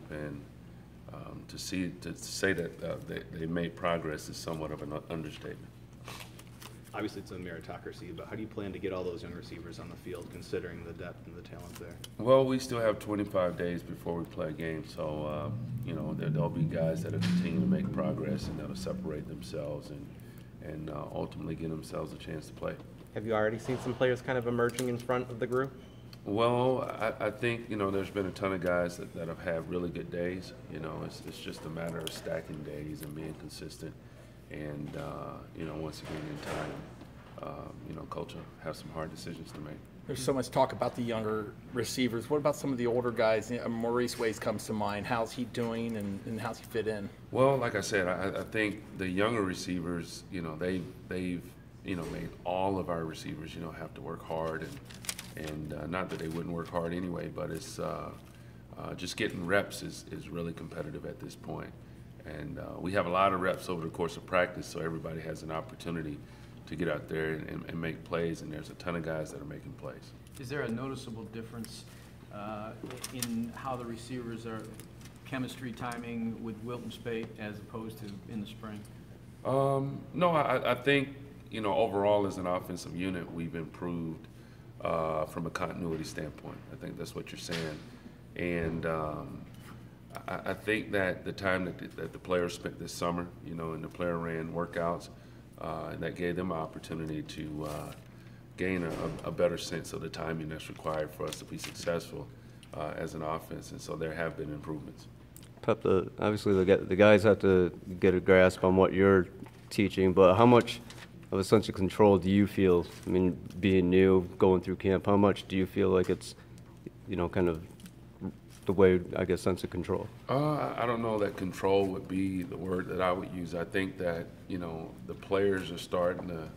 and to say that they made progress is somewhat of an understatement. Obviously, it's a meritocracy, but how do you plan to get all those young receivers on the field, considering the depth and the talent there? Well, we still have 25 days before we play a game, so you know there'll be guys that are continuing to make progress and that'll separate themselves and ultimately give themselves a chance to play. Have you already seen some players kind of emerging in front of the group? Well, I think, you know, there's been a ton of guys that have had really good days. You know, it's just a matter of stacking days and being consistent. And, you know, once again, in time, you know, Coach will have some hard decisions to make. There's so much talk about the younger receivers. What about some of the older guys? Maurice Ways comes to mind. How's he doing and how's he fit in? Well, like I said, I think the younger receivers, you know, they've you know, made all of our receivers, you know, have to work hard. And not that they wouldn't work hard anyway, but it's just getting reps is really competitive at this point. And we have a lot of reps over the course of practice, so everybody has an opportunity to get out there and make plays, and there's a ton of guys that are making plays. Is there a noticeable difference in how the receivers are chemistry timing with Wilton Spate as opposed to in the spring? No, I think, you know, overall as an offensive unit, we've improved from a continuity standpoint. I think that's what you're saying. And I think that the time that the players spent this summer, you know, and the player ran workouts, that gave them an opportunity to gain a better sense of the timing that's required for us to be successful as an offense. And so there have been improvements. Pep, obviously the guys have to get a grasp on what you're teaching, but how much of a sense of control do you feel? I mean, being new, going through camp, how much do you feel like it's, you know, kind of the way, I guess, sense of control? I don't know that control would be the word that I would use. I think that, you know, the players are starting to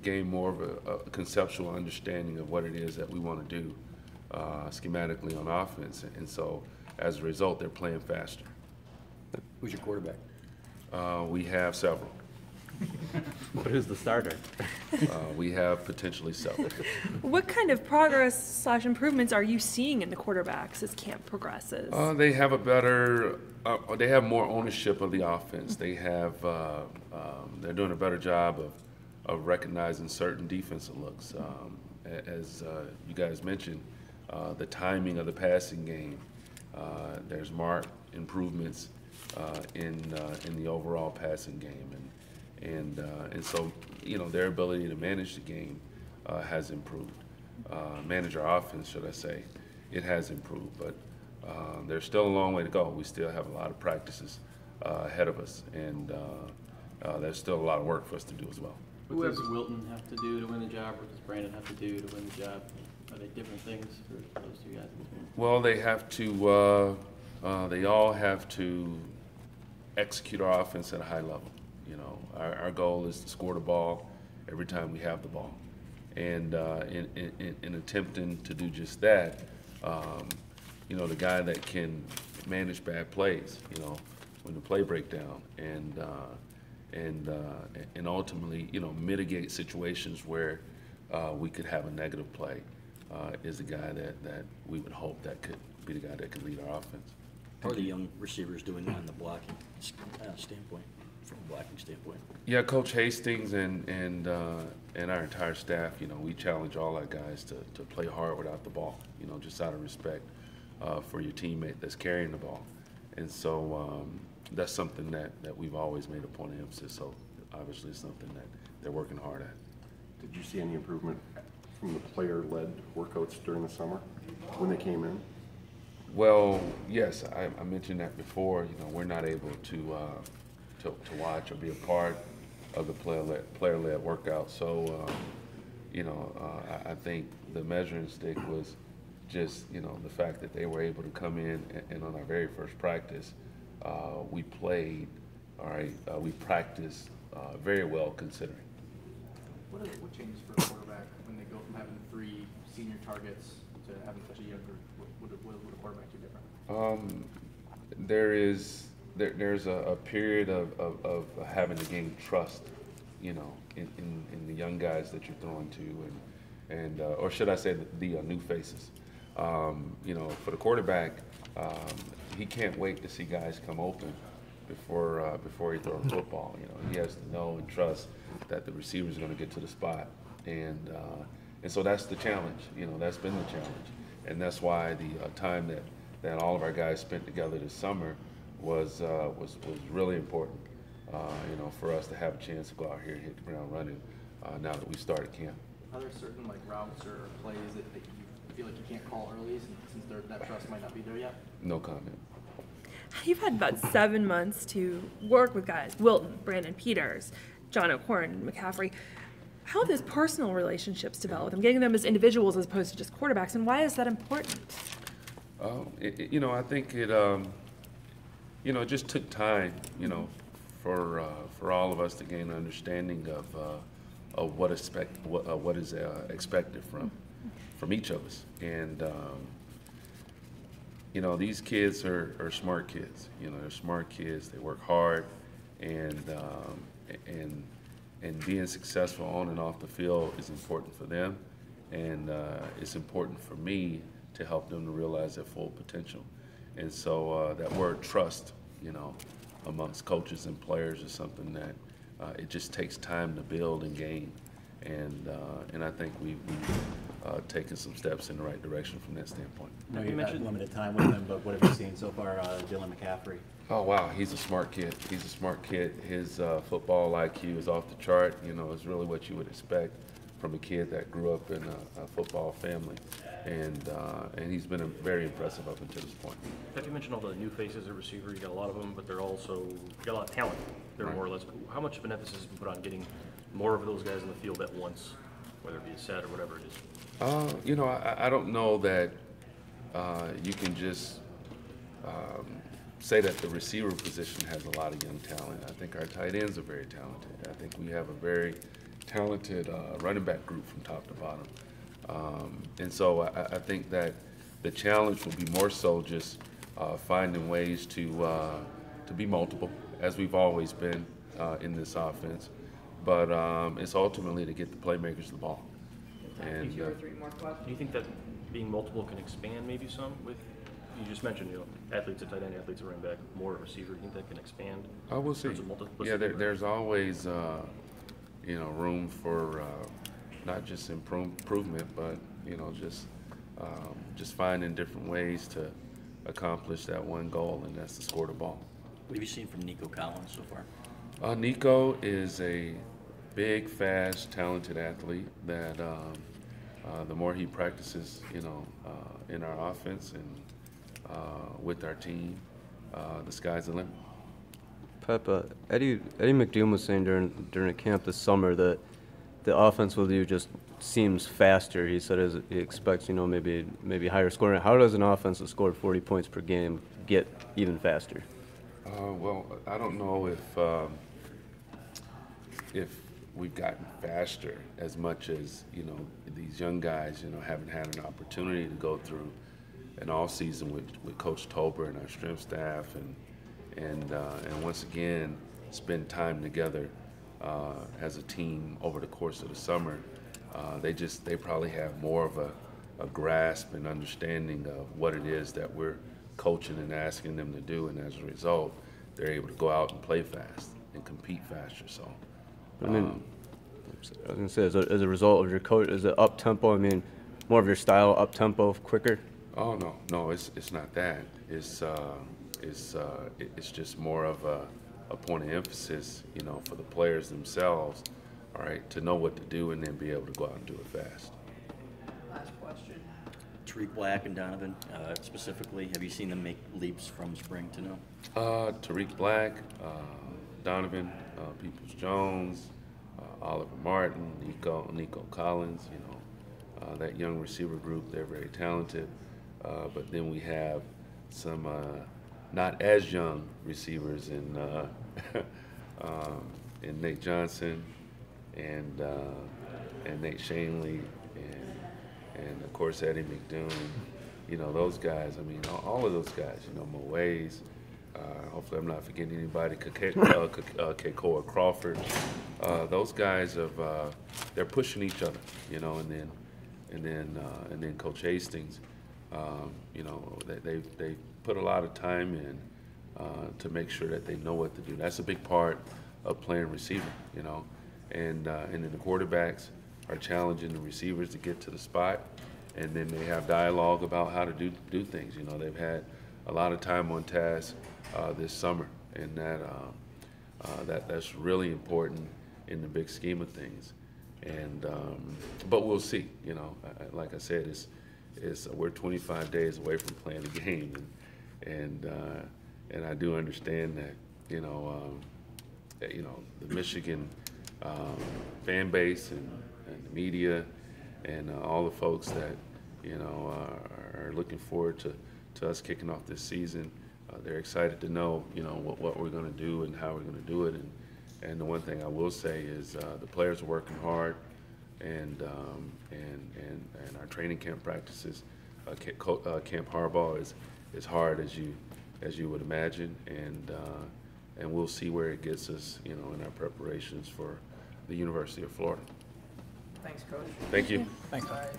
gain more of a conceptual understanding of what it is that we want to do schematically on offense. And so, as a result, they're playing faster. Who's your quarterback? We have several. But who's the starter? We have potentially several. What kind of progress / improvements are you seeing in the quarterbacks as camp progresses? They have a better, they have more ownership of the offense. They have, they're doing a better job of recognizing certain defensive looks. As you guys mentioned, the timing of the passing game, there's marked improvements in the overall passing game. And so, you know, their ability to manage the game has improved. Manage our offense, should I say, it has improved. But there's still a long way to go. We still have a lot of practices ahead of us, and there's still a lot of work for us to do as well. What does Wilton have to do to win the job? What does Brandon have to do to win the job? Are they different things for those two guys? Well, they have to, they all have to execute our offense at a high level. You know, our goal is to score the ball every time we have the ball. And in attempting to do just that, you know, the guy that can manage bad plays, you know, when the play break down and ultimately, you know, mitigate situations where we could have a negative play is the guy that we would hope that could be the guy that could lead our offense. How are the young receivers doing on the blocking standpoint? From a blocking standpoint? Yeah, Coach Hastings and our entire staff, you know, we challenge all our guys to play hard without the ball, you know, just out of respect for your teammate that's carrying the ball. And so that's something that we've always made a point of emphasis. So obviously it's something that they're working hard at. Did you see any improvement from the player-led workouts during the summer when they came in? Well, yes, I mentioned that before. You know, we're not able to watch or be a part of the player-led workout. So, you know, I think the measuring stick was just, you know, the fact that they were able to come in and on our very first practice, we played, all right, we practiced very well considering. What changes for a quarterback when they go from having 3 senior targets to having such a young group? What would a quarterback do different? There's a period of having to gain trust, you know, in the young guys that you're throwing to, and or should I say the new faces. You know, for the quarterback, he can't wait to see guys come open before he throws the football. You know, he has to know and trust that the receiver is going to get to the spot, and so that's the challenge. You know, that's been the challenge, and that's why the time that all of our guys spent together this summer was really important. You know, for us to have a chance to go out here and hit the ground running now that we started camp. Are there certain like routes or plays that you feel like you can't call early since that trust might not be there yet? No comment. You've had about 7 months to work with guys, Wilton, Brandon Peters, John O'Corn, McCaffrey. How have those personal relationships developed? I'm getting them as individuals as opposed to just quarterbacks, and why is that important? You know, I think it, you know, it just took time, you know, for all of us to gain an understanding of what is expected from each of us. And you know, these kids are smart kids. You know, they're smart kids. They work hard, and being successful on and off the field is important for them, and it's important for me to help them to realize their full potential. And so that word trust, you know, amongst coaches and players is something that it just takes time to build and gain. And I think we've taken some steps in the right direction from that standpoint. No, you've had limited time with him, but what have you seen so far, Dylan McCaffrey? Oh, wow, he's a smart kid. He's a smart kid. His football IQ is off the chart. You know, it's really what you would expect from a kid that grew up in a football family. And he's been very impressive up until this point. Pep, you mentioned all the new faces at receiver. You got a lot of them, but they're also, you got a lot of talent. They're Right. more or less. How much of an emphasis has been put on getting more of those guys in the field at once, whether it be a set or whatever it is? You know, I don't know that you can just say that the receiver position has a lot of young talent. I think our tight ends are very talented. I think we have a very talented running back group from top to bottom. And so I think that the challenge will be more so just finding ways to be multiple, as we've always been in this offense. But it's ultimately to get the playmakers the ball. And Do you think that being multiple can expand maybe some with, you just mentioned, you know, athletes at tight end, athletes at running back, more at receiver. Do you think that can expand? We'll see. Yeah, there's always, you know, room for not just improvement, but, you know, just finding different ways to accomplish that one goal, and that's to score the ball. What have you seen from Nico Collins so far? Nico is a big, fast, talented athlete that the more he practices, you know, in our offense and with our team, the sky's the limit. Pep, Eddie McDoom was saying during a camp this summer that the offense with you just seems faster. He said as he expects, you know, maybe higher scoring. How does an offense that scored 40 points per game get even faster? Well, I don't know if we've gotten faster as much as, you know, these young guys, you know, haven't had an opportunity to go through an off season with Coach Tober and our strength staff, and once again spend time together as a team over the course of the summer. They probably have more of a grasp and understanding of what it is that we're coaching and asking them to do, and as a result, they're able to go out and play fast and compete faster. So, I mean, I was gonna say, as a result of your coach, is it up tempo? I mean, more of your style, up tempo, quicker. Oh no, it's not that. It's just more of a point of emphasis, you know, for the players themselves, all right, to know what to do and then be able to go out and do it fast. Last question. Tariq Black and Donovan, specifically, have you seen them make leaps from spring to now? Tariq Black, Donovan, Peoples-Jones, Oliver Martin, Nico Collins, you know, that young receiver group, they're very talented. But then we have some not as young receivers in Nate Johnson and Nate Shanley and of course Eddie McDoom. You know, those guys. I mean, all of those guys. You know, Maurice Ways. Hopefully, I'm not forgetting anybody. Kekoa Crawford. Those guys they're pushing each other. You know, and then Coach Hastings. You know, they've put a lot of time in to make sure that they know what to do. That's a big part of playing receiver, you know. And then the quarterbacks are challenging the receivers to get to the spot, and then they have dialogue about how to do things. You know, they've had a lot of time on task this summer, and that's really important in the big scheme of things. And but we'll see. You know, like I said, we're 25 days away from playing the game, and I do understand that you know the Michigan fan base and the media and all the folks that you know are looking forward to us kicking off this season. They're excited to know you know what we're going to do and how we're going to do it. And the one thing I will say is the players are working hard, and our training camp practices, Camp Harbaugh is hard as you would imagine, and we'll see where it gets us, you know, in our preparations for the University of Florida. Thanks, Coach. Thank you. Thanks. All right.